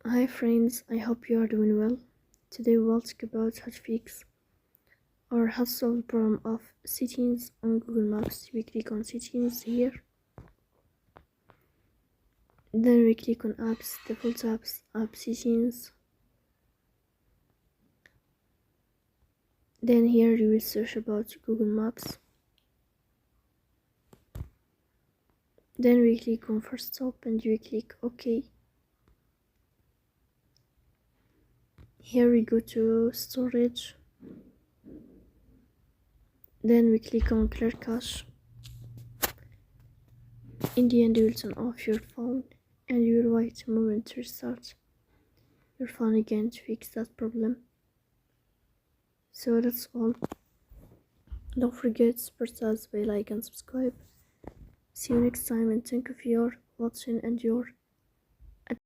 Hi friends, I hope you are doing well. Today we will talk about how to fix or how to solve the problem of settings on Google Maps. We click on settings here, then we click on apps, default apps, app settings. Then here you will search about Google Maps. Then we click on first stop and we click OK. Here we go to storage. Then we click on clear cache. In the end you will turn off your phone and you will wait a moment to restart your phone again to fix that problem. So that's all. Don't forget to press the bell icon and subscribe. See you next time and thank you for your watching and your